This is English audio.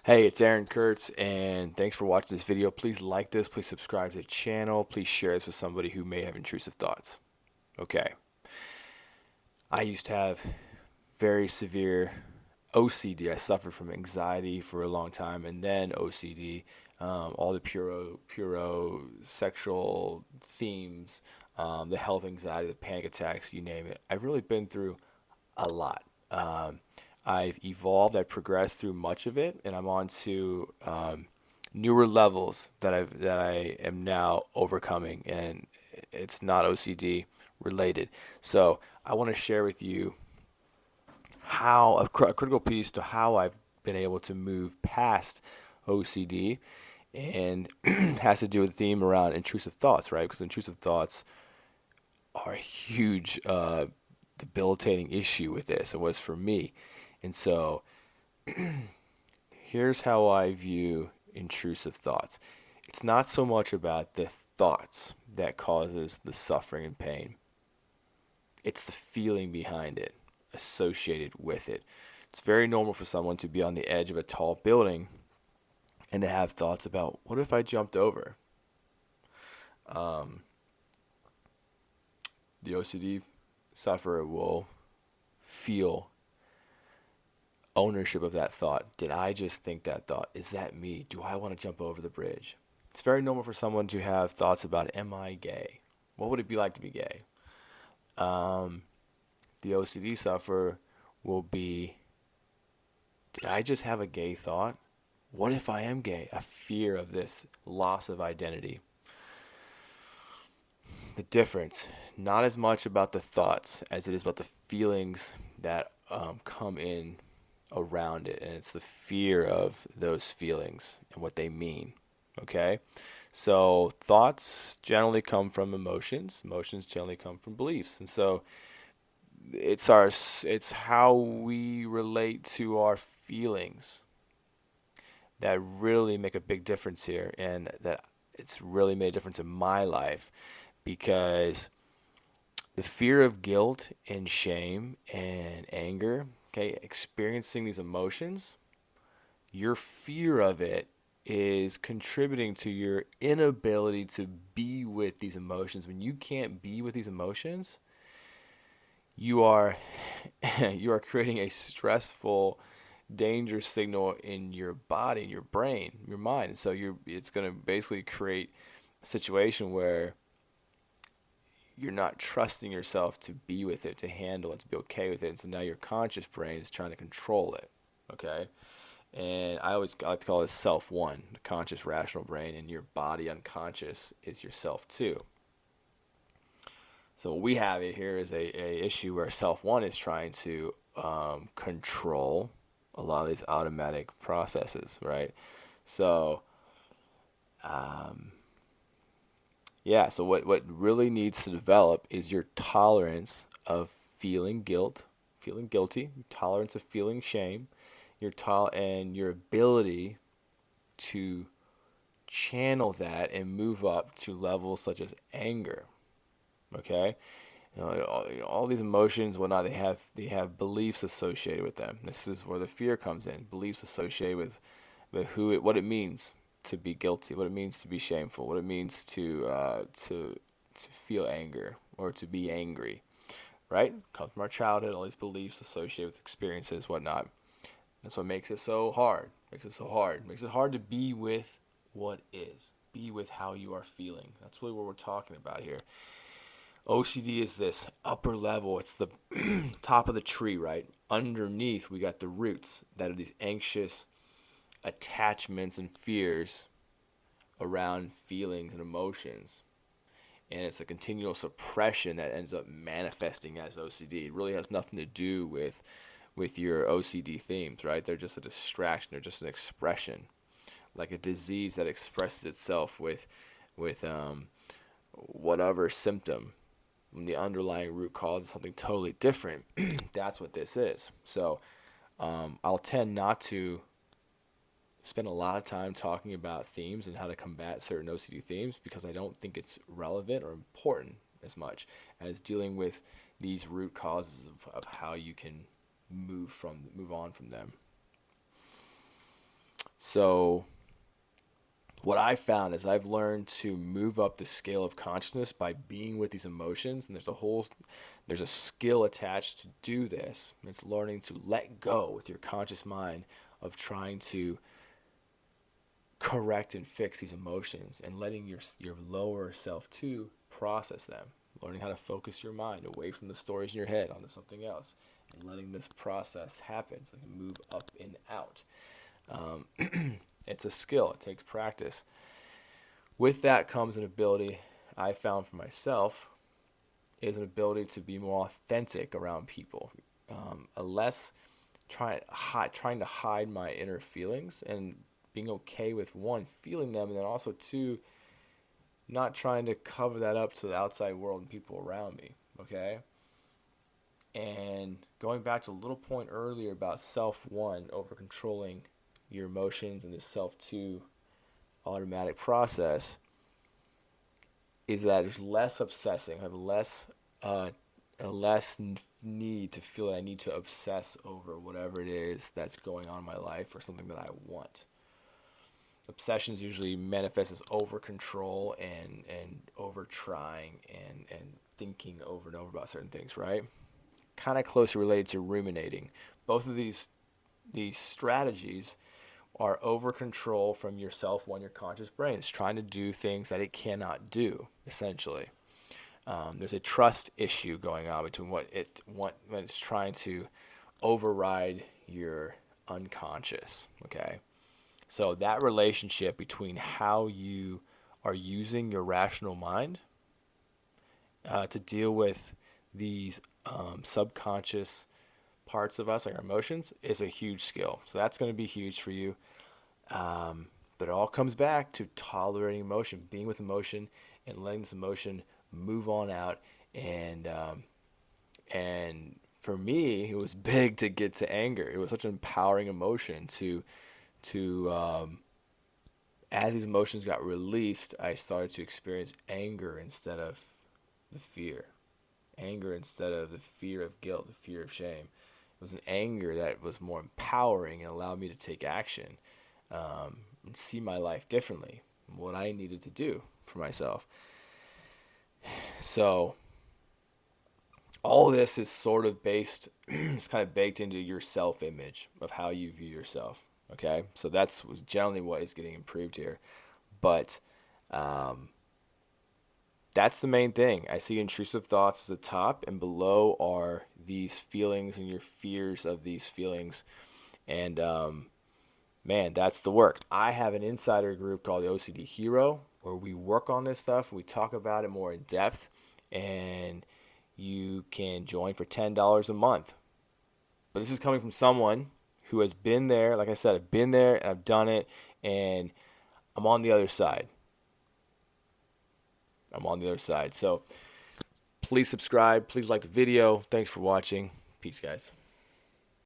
Hey, it's Aaron Kurtz, and thanks for watching this video. Please like this, please subscribe to the channel, please share this with somebody who may have intrusive thoughts. Okay, I used to have very severe OCD. I suffered from anxiety for a long time, and then OCD, all the puro sexual themes, the health anxiety, the panic attacks, you name it. I've really been through a lot. I've evolved, I've progressed through much of it, and I'm on to newer levels that I am now overcoming, and it's not OCD related. So I want to share with you how a critical piece to how I've been able to move past OCD, and has to do with the theme around intrusive thoughts, right? Because intrusive thoughts are a huge debilitating issue with this. It was for me. And so here's how I view intrusive thoughts. It's not so much about the thoughts that causes the suffering and pain. It's the feeling behind it, associated with it. It's very normal for someone to be on the edge of a tall building and to have thoughts about, what if I jumped over? Um, the OCD sufferer will feel ownership of that thought. Did I just think that thought? Is that me? Do I want to jump over the bridge? It's very normal for someone to have thoughts about, am I gay? What would it be like to be gay? Um, the OCD sufferer will be, did I just have a gay thought? What if I am gay? A fear of this loss of identity. The difference, not as much about the thoughts as it is about the feelings that come in around it, and it's the fear of those feelings and what they mean. Okay, so thoughts generally come from emotions generally come from beliefs, and so it's how we relate to our feelings that really make a big difference here, and that it's really made a difference in my life, because the fear of guilt and shame and anger, okay, experiencing these emotions, your fear of it is contributing to your inability to be with these emotions. When you can't be with these emotions, you are you are creating a stressful danger signal in your body, in your brain, your mind. And so it's going to basically create a situation where you're not trusting yourself to be with it, to handle it, to be okay with it. And so now your conscious brain is trying to control it. Okay. And I like to call it self one, the conscious rational brain, and your body unconscious is yourself two. So what we have here is a issue where self one is trying to control a lot of these automatic processes, right? So yeah, so what really needs to develop is your tolerance of feeling guilt, feeling guilty, tolerance of feeling shame, and your ability to channel that and move up to levels such as anger. Okay, all these emotions, whatnot, they have beliefs associated with them. This is where the fear comes in. Beliefs associated with what it means to be guilty, what it means to be shameful, what it means to feel anger or to be angry. Right? Comes from our childhood. All these beliefs associated with experiences, whatnot. That's what makes it so hard. Makes it so hard. Makes it hard to be with what is. Be with how you are feeling. That's really what we're talking about here. OCD is this upper level. It's the top of the tree, right? Underneath, we got the roots that are these anxious attachments and fears around feelings and emotions. And it's a continual suppression that ends up manifesting as OCD. It really has nothing to do with your OCD themes, right? They're just a distraction. They're just an expression, like a disease that expresses itself with whatever symptom. When the underlying root cause is something totally different, that's what this is. So I'll tend not to spend a lot of time talking about themes and how to combat certain OCD themes, because I don't think it's relevant or important as much as dealing with these root causes of how you can move on from them. So what I found is I've learned to move up the scale of consciousness by being with these emotions, and there's a skill attached to do this. It's learning to let go with your conscious mind of trying to correct and fix these emotions, and letting your lower self to process them, learning how to focus your mind away from the stories in your head onto something else, and letting this process happen so you can move up and out. It's a skill. It takes practice. With that comes an ability I found for myself, is an ability to be more authentic around people, a less trying to hide my inner feelings, and being okay with, one, feeling them, and then also, two, not trying to cover that up to the outside world and people around me. Okay? And going back to a little point earlier about self one, over controlling your emotions, and the self two automatic process, is that there's less obsessing. I have a less need to feel that I need to obsess over whatever it is that's going on in my life or something that I want. Obsessions usually manifest as over control and over trying and thinking over and over about certain things, right? Kind of closely related to ruminating. Both of these strategies are over control from your self one, your conscious brain. It's trying to do things that it cannot do, essentially. There's a trust issue going on between when it's trying to override your unconscious. Okay, so that relationship between how you are using your rational mind to deal with these subconscious parts of us, like our emotions, is a huge skill. So that's going to be huge for you. But it all comes back to tolerating emotion, being with emotion, and letting this emotion move on out. And for me, it was big to get to anger. It was such an empowering emotion to as these emotions got released, I started to experience anger instead of the fear. Anger instead of the fear of guilt, the fear of shame. It was an anger that was more empowering and allowed me to take action, and see my life differently, what I needed to do for myself. So all this is sort of based, it's kind of baked into your self-image of how you view yourself. Okay, so that's generally what is getting improved here. But that's the main thing. I see intrusive thoughts at the top, and below are these feelings and your fears of these feelings. And man, that's the work. I have an insider group called the OCD Hero where we work on this stuff. We talk about it more in depth, and you can join for $10 a month. But this is coming from someone who has been there. Like I said, I've been there and I've done it, and I'm on the other side. I'm on the other side. So please subscribe. Please like the video. Thanks for watching. Peace, guys.